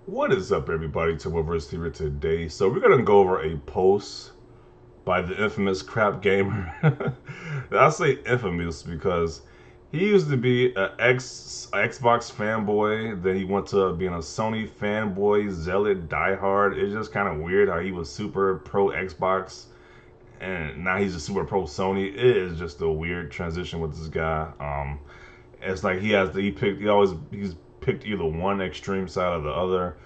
What is up, everybody? Timberverse here today. So we're gonna go over a post by the infamous CrapGamer. I say infamous because he used to be an Xbox fanboy. Then he went to being a Sony fanboy, zealot, diehard. It's just kind of weird how he was super pro Xbox and now he's a super pro Sony. It is just a weird transition with this guy. It's like he's picked either one extreme side or the other.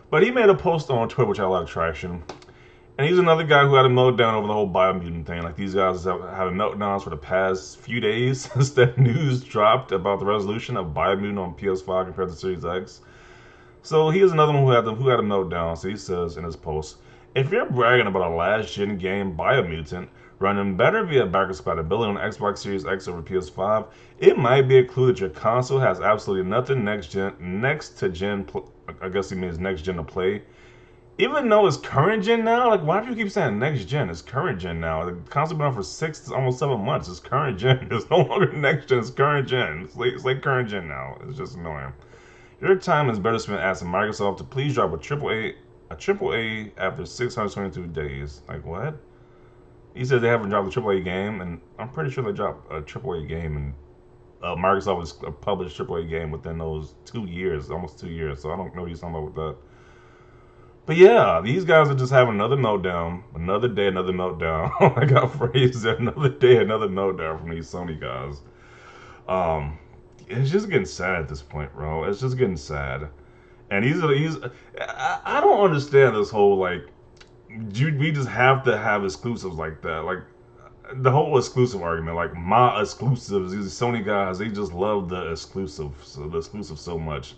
But he made a post on Twitter which had a lot of traction. And he's another guy who had a meltdown over the whole BioMutant thing. Like these guys have having meltdowns for the past few days since that news dropped about the resolution of BioMutant on PS5 compared to Series X. So he is another one who had a meltdown. So he says in his post, if you're bragging about a last gen game BioMutant running better via backwards compatibility on Xbox Series X over PS5, it might be a clue that your console has absolutely nothing next to gen. I guess he means next gen to play. Even though it's current gen now, like why do you keep saying next gen? It's current gen now. The console been out for 6, almost 7 months. It's current gen. It's no longer next gen. It's current gen. It's like current gen now. It's just annoying. Your time is better spent asking Microsoft to please drop a triple A after 622 days. Like what? He says they haven't dropped a triple A game, and I'm pretty sure they dropped a triple A game, and Microsoft has published triple A game within those 2 years, almost 2 years. So I don't know what he's talking about with that. But yeah, these guys are just having another meltdown, another day, another meltdown. I got phrased another day, another meltdown from these Sony guys. Um, it's just getting sad at this point, bro. It's just getting sad. And I don't understand this whole like, we just have to have exclusives like that. Like the whole exclusive argument, like my exclusives. These Sony guys, they just love the exclusive so much.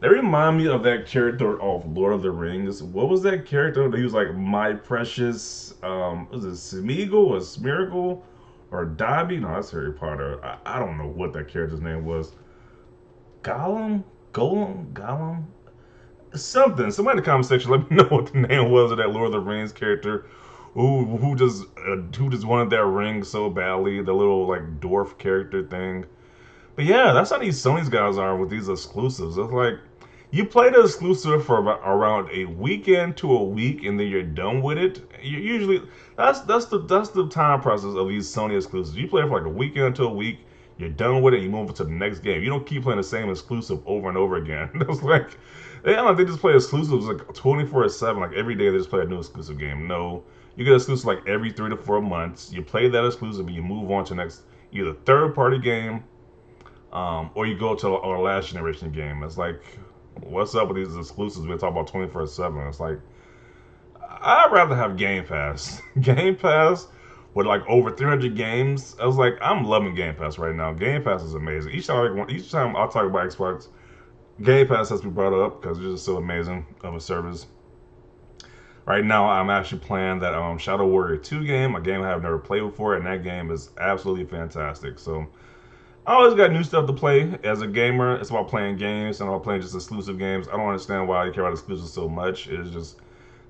They remind me of that character of Lord of the Rings. What was that character? He was like my precious. Was it Smeagol or Smeargle or Dobby? No, that's Harry Potter. I don't know what that character's name was. Gollum, Gollum. Somebody in the comment section, let me know what the name was of that Lord of the Rings character who just wanted that ring so badly. The little like dwarf character thing. But yeah, that's how these Sony's guys are with these exclusives. It's like you play the exclusive for around a weekend to a week, and then you're done with it. You usually that's the time process of these Sony exclusives. You play it for like a weekend to a week, you're done with it, and you move to the next game. You don't keep playing the same exclusive over and over again. It's like they just play exclusives like 24/7. Like every day they just play a new exclusive game. No, you get exclusive like every 3 to 4 months. You play that exclusive and you move on to the next either third party game or you go to our last generation game. It's like, what's up with these exclusives? We talk about 24/7. It's like, I'd rather have Game Pass. Game Pass with like over 300 games. I was like, I'm loving Game Pass right now. Game Pass is amazing. Each time I talk about Xbox, Game Pass has to be brought up because it's just so amazing of a service. Right now, I'm actually playing that Shadow Warrior 2 game, a game I have never played before, and that game is absolutely fantastic. So I always got new stuff to play. As a gamer, it's about playing games and about playing just exclusive games. I don't understand why you care about exclusives so much. It's just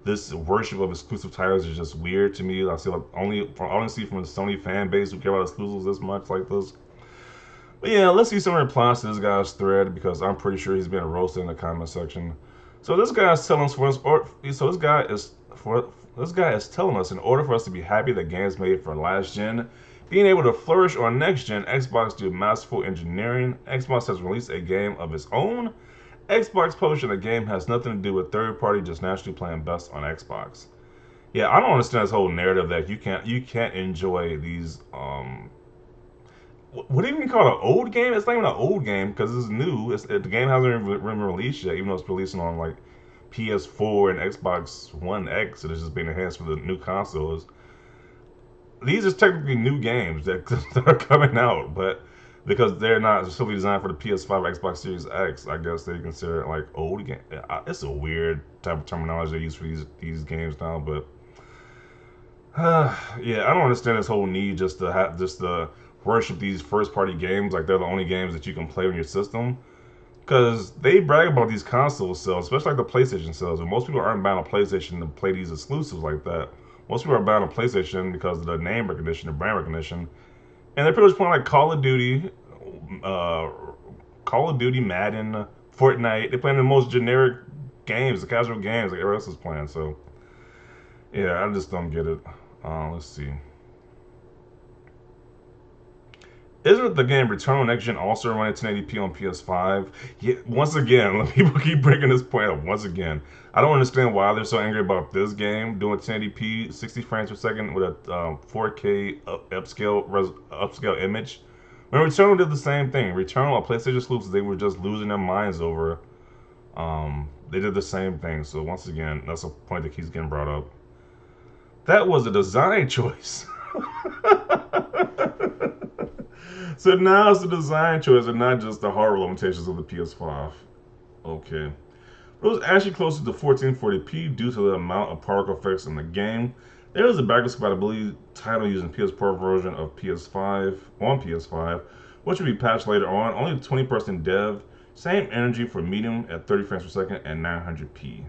this worship of exclusive titles is just weird to me. I see like only see from the Sony fan base who care about exclusives this much like this. But yeah, let's see some response to this guy's thread because I'm pretty sure he's been roasted in the comment section. So this guy is telling us for us, or so this guy is telling us in order for us to be happy that games made for last gen, being able to flourish on next gen, Xbox do masterful engineering. Xbox has released a game of its own. Xbox publishing a game has nothing to do with third party, just naturally playing best on Xbox. Yeah, I don't understand this whole narrative that you can't enjoy these what do you even call it, an old game? It's not even an old game because it's new. The game hasn't been released yet, even though it's releasing on like PS4 and Xbox One X. It is just being enhanced for the new consoles. These are technically new games that, that are coming out, but because they're not specifically designed for the PS5, Xbox Series X, I guess they consider it like old game. It's a weird type of terminology they use for these games now, but yeah, I don't understand this whole need just to worship these first party games like they're the only games that you can play on your system. Because they brag about these console sales, especially like the PlayStation sales, and most people aren't buying a PlayStation to play these exclusives like that. Most people are buying a PlayStation because of the name recognition, the brand recognition, and they're pretty much playing like uh, Call of Duty, Madden, Fortnite. They're playing the most generic, games, the casual games like everyone else is playing. So yeah, I just don't get it. Let's see. Isn't the game Returnal Next Gen also running 1080p on PS5? Yeah, once again, people keep bringing this point up. Once again, I don't understand why they're so angry about this game doing 1080p, 60 frames per second with a 4K upscale image. When Returnal did the same thing, Returnal, a PlayStation exclusive, they were just losing their minds over. They did the same thing. So once again, that's a point that keeps getting brought up. That was a design choice. So now it's the design choice and not just the hardware limitations of the PS5. Okay. It was actually closer to 1440p due to the amount of particle effects in the game. There is a backwards compatibility title using PS4 version of PS5 on PS5, which will be patched later on. Only 20% dev. Same energy for medium at 30 frames per second and 900p.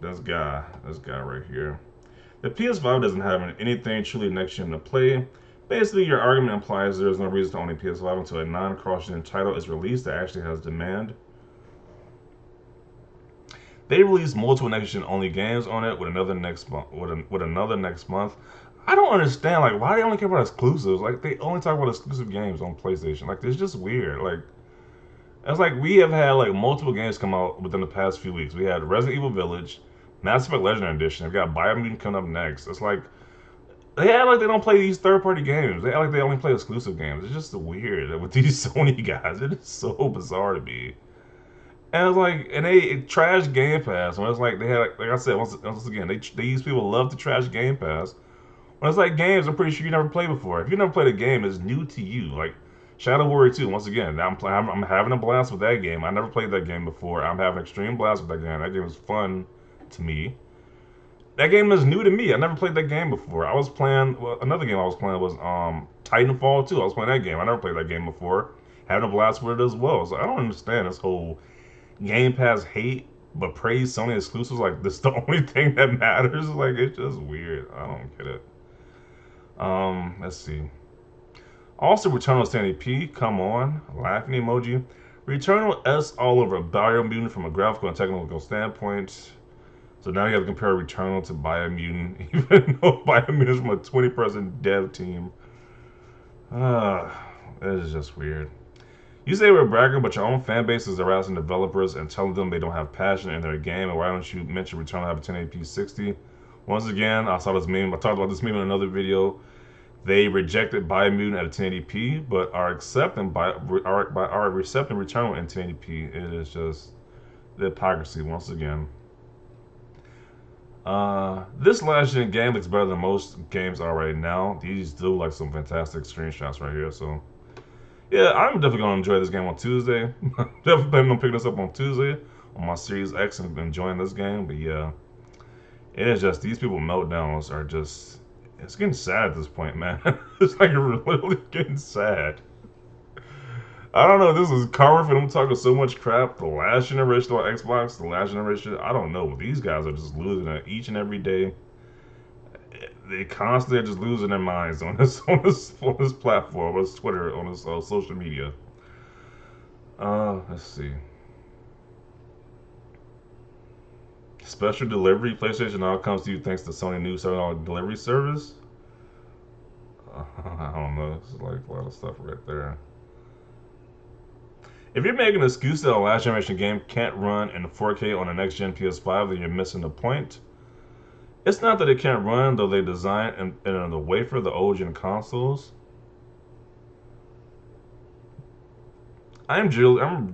This guy right here. The PS5 doesn't have anything truly next gen to play. Basically, your argument implies there is no reason to own a PS5 until a non-cross-gen title is released that actually has demand. They released multiple next-gen only games on it with another next month. With another next month. I don't understand. Like, why do they only care about exclusives? Like, they only talk about exclusive games on PlayStation. Like, it's just weird. Like, it's like we have had like multiple games come out within the past few weeks. We had Resident Evil Village, Mass Effect Legendary Edition. We've got BioMutant coming up next. It's like they act like they don't play these third-party games. They act like they only play exclusive games. It's just weird with these Sony guys. It is so bizarre to me. And it's like, and they trash Game Pass. When it's like they had, like I said, once again, these people love to trash Game Pass. When it's like games, I'm pretty sure you never played before. If you never played a game, it's new to you. Like Shadow Warrior 2. Once again, I'm having a blast with that game. I never played that game before. I'm having an extreme blast with that game. That game was fun to me. That game is new to me. I never played that game before. I was playing another game I was playing was Titanfall 2. I was playing that game. I never played that game before. Having a blast with it as well. So I don't understand this whole Game Pass hate but praise Sony exclusives like this. The only thing that matters. Like it's just weird. I don't get it. Let's see. Also, Returnal 1080p. Come on, laughing emoji. Returnal S all over BioMutant from a graphical and technical standpoint. So now you have to compare Returnal to BioMutant, even though BioMutant is from a 20-person dev team. That is just weird. You say we're bragging, but your own fan base is harassing developers and telling them they don't have passion in their game, and why don't you mention Returnal having 1080p 60? Once again, I saw this meme. I talked about this meme in another video. They rejected BioMutant at a 1080p, but are accepting Returnal in 1080p. It is just the hypocrisy once again. This last gen game looks better than most games are right now. These do like some fantastic screenshots right here. So yeah, I'm definitely gonna enjoy this game on Tuesday. Definitely planning on picking this up on Tuesday on my Series X and enjoying this game. But yeah, it is just these people meltdowns are just. It's getting sad at this point, man. It's like literally getting sad. I don't know if this is karma for them talking so much crap. The last generation on Xbox, the last generation, I don't know. These guys are just losing it each and every day. They constantly are just losing their minds on this platform, on this Twitter, on this social media. Let's see. Special delivery. PlayStation now comes to you thanks to Sony new $7 delivery service. I don't know. It's like a lot of stuff right there. If you're making an excuse that a last generation game can't run in 4K on a next gen PS5, then you're missing the point. It's not that it can't run, though they design in the wafer the old gen consoles. I'm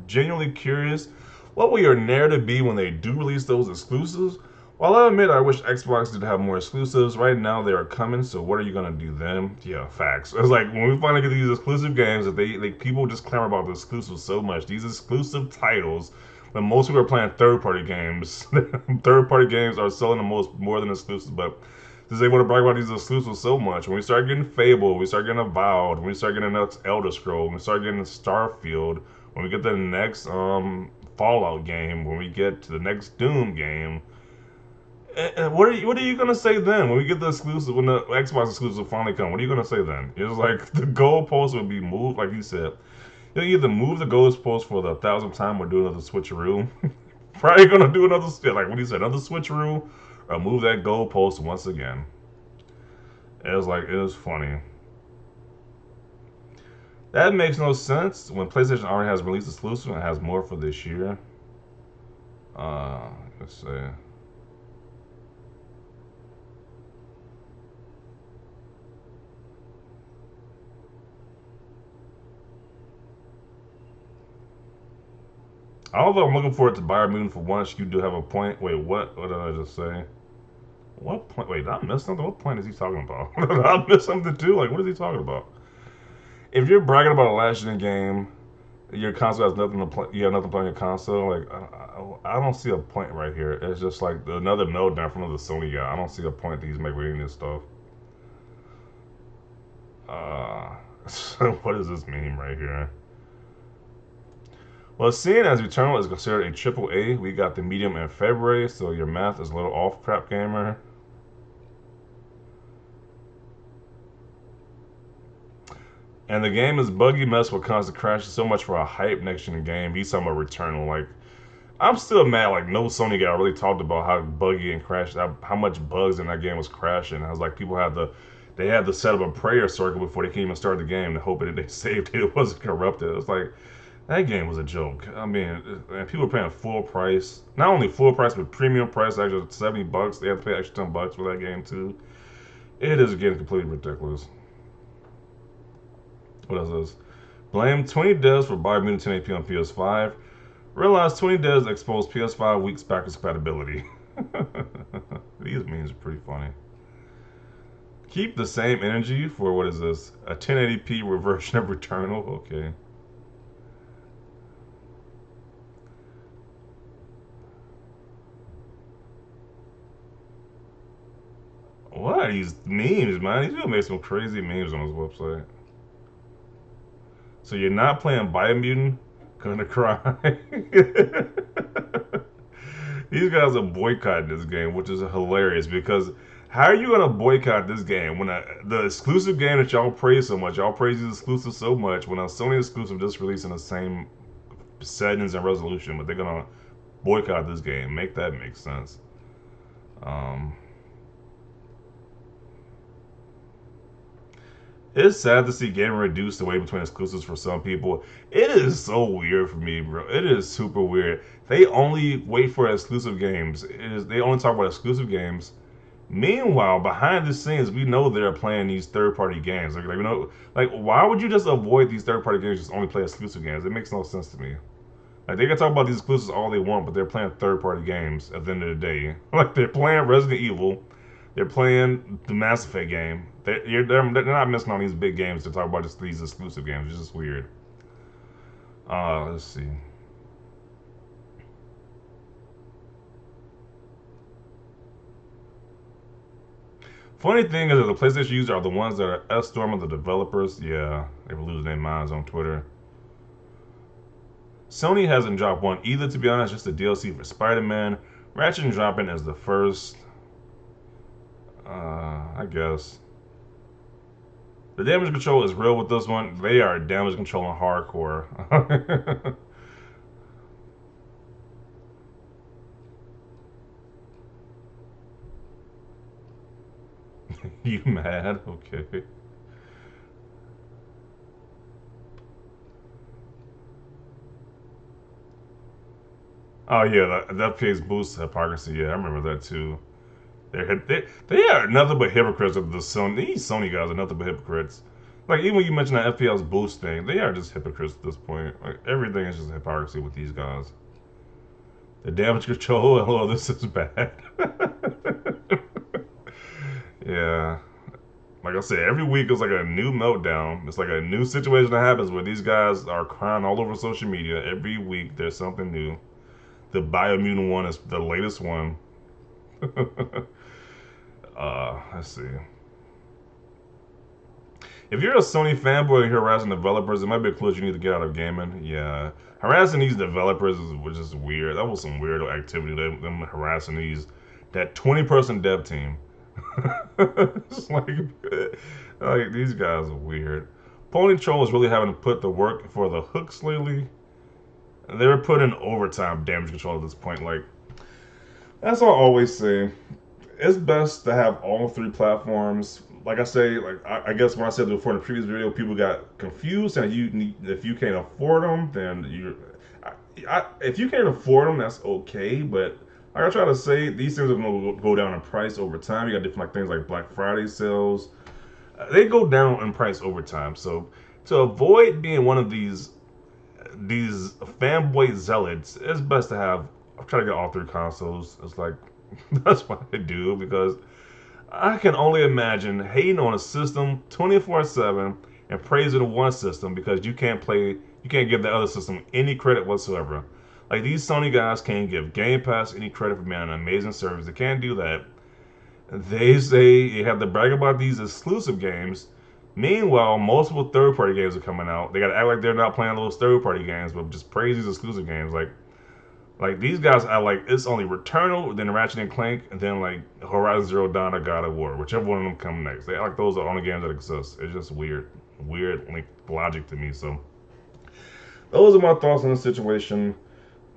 genuinely curious. What will your narrative be when they do release those exclusives? While I admit I wish Xbox did have more exclusives, right now they are coming, so what are you gonna do then? Yeah, facts. It's like when we finally get these exclusive games that people just clamor about the exclusives so much. These exclusive titles, when most people are playing third-party games. Third-party games are selling the more than exclusives, but since they want to brag about these exclusives so much, when we start getting Fable, we start getting Avowed, when we start getting the next Elder Scroll, when we start getting Starfield, when we get the next Fallout game, when we get to the next Doom game, and what are you gonna say then when we get the exclusive, when the Xbox exclusive finally come? What are you gonna say then? It's like the goalposts will be moved, like you said. He'll either move the goalpost for the 1,000th time or do another switcheroo. Probably gonna do another, like what he said, another switcheroo or move that goalpost once again. It was like, it was funny. That makes no sense when PlayStation already has released exclusive and has more for this year. Let's see. Although I'm looking forward to BioMutant for once, you do have a point. Wait, what? What did I just say? What point? Wait, did I miss something? What point is he talking about? Did I miss something too? Like, what is he talking about? If you're bragging about a last gen game, your console has nothing to play. You have nothing to play on your console. Like, I don't see a point right here. It's just like another meltdown from the Sony guy. I don't see a point that he's making with any of this stuff. Uh, what is this meme right here? Well, seeing as Returnal is considered a triple A, we got the medium in February, so your math is a little off, CrapGamer. And the game is buggy mess with constant crashes so much for a hype next gen game. He's talking about Returnal. Like, I'm still mad. Like, no Sony guy really talked about how buggy and crashed, how much bugs in that game was crashing. I was like, people had they had to set up a prayer circle before they can even start the game to hope that they saved it. It wasn't corrupted. It was like, that game was a joke. I mean, and people are paying full price. Not only full price, but premium price, actually $70. They have to pay extra $10 for that game, too. It is getting completely ridiculous. What else is this? Blame 20 devs for BioMutant 1080p on PS5. Realize 20 devs exposed PS5 weeks backwards compatibility. These memes are pretty funny. Keep the same energy for what is this? A 1080p reversion of Returnal? Okay. What are these memes, man? He's gonna make some crazy memes on his website. So you're not playing Biomutant? Gonna cry. These guys are boycotting this game, which is hilarious because how are you gonna boycott this game when the exclusive game that y'all praise so much, y'all praise these exclusives so much, when a Sony exclusive just released in the same settings and resolution, but they're gonna boycott this game? Make that make sense. Um, It's sad to see gaming reduced away between exclusives for some people. It is so weird for me, bro. It is super weird. They only wait for exclusive games. They only talk about exclusive games. Meanwhile, behind the scenes, we know they're playing these third-party games. Like you know, like why would you just avoid these third-party games? Just only play exclusive games. It makes no sense to me. Like they can talk about these exclusives all they want, but they're playing third-party games at the end of the day. Like they're playing Resident Evil, they're playing the Mass Effect game. They're not missing on these big games to talk about just these exclusive games. It's just weird. Let's see. Funny thing is that the PlayStation users are the ones that are S-storming the developers. Yeah, they were losing their minds on Twitter. Sony hasn't dropped one either, to be honest. Just the DLC for Spider-Man. Ratchet and dropping is the first. I guess. The damage control is real with this one. They are damage controlling hardcore. You mad? Okay. Oh yeah, that pays boosts hypocrisy. Yeah, I remember that too. They are nothing but hypocrites of the Sony. These Sony guys are nothing but hypocrites. Like even when you mention that FPS boost thing, they are just hypocrites at this point. Like everything is just hypocrisy with these guys. The damage control, oh, this is bad. Yeah. Like I said, every week is like a new meltdown. It's like a new situation that happens where these guys are crying all over social media. Every week there's something new. The Biomutant one is the latest one. Let's see. If you're a Sony fanboy and you're harassing developers, it might be a clue you need to get out of gaming. Yeah. Harassing these developers was just weird. That was some weird activity, them harassing that 20-person dev team. It's like these guys are weird. Pony Troll is really having to put the work for the hooks lately. They were putting overtime damage control at this point. Like, that's what I always say. It's best to have all three platforms. Like I say, like I guess when I said before in the previous video, people got confused, and if you can't afford them, then if you can't afford them, that's okay. But like I try to say, these things are going to go down in price over time. You got different like things like Black Friday sales. They go down in price over time. So to avoid being one of these fanboy zealots, it's best to have. I'm trying to get all three consoles. It's like that's what I do because I can only imagine hating on a system 24/7 and praising one system because you can't give the other system any credit whatsoever. Like these Sony guys can't give Game Pass any credit for being an amazing service. They can't do that. They say you have to brag about these exclusive games. Meanwhile, multiple third-party games are coming out. They gotta act like they're not playing those third-party games, but just praise these exclusive games. Like these guys are like it's only Returnal, then Ratchet and Clank, and then like Horizon Zero Dawn or God of War, whichever one of them come next. They act like those are the only games that exist. It's just weird like logic to me. So those are my thoughts on the situation.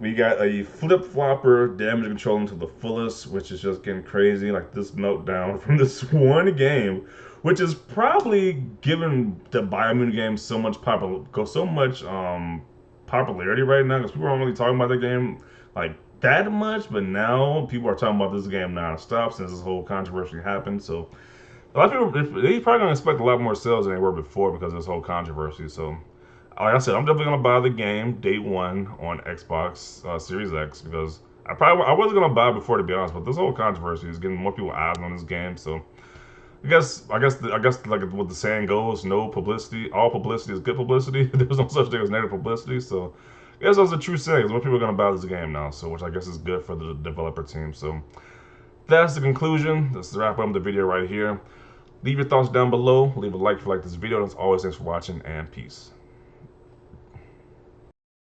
We got a flip flopper damage controlling to the fullest, which is just getting crazy. Like this meltdown from this one game, which is probably given the BioMutant game so much popularity right now because people aren't really talking about the game like that much, but now people are talking about this game nonstop since this whole controversy happened. So a lot of people they probably gonna expect a lot more sales than they were before because of this whole controversy. So like I said, I'm definitely gonna buy the game day one on Xbox Series X because I wasn't gonna buy it before to be honest, but this whole controversy is getting more people eyes on this game. So I guess like what the saying goes, no publicity, all publicity is good publicity. There's no such thing as negative publicity. So I guess that's a true saying. More people are gonna buy this game now, so which I guess is good for the developer team. So that's the conclusion. Let's wrap up the video right here. Leave your thoughts down below. Leave a like if you like this video. And as always, thanks for watching and peace.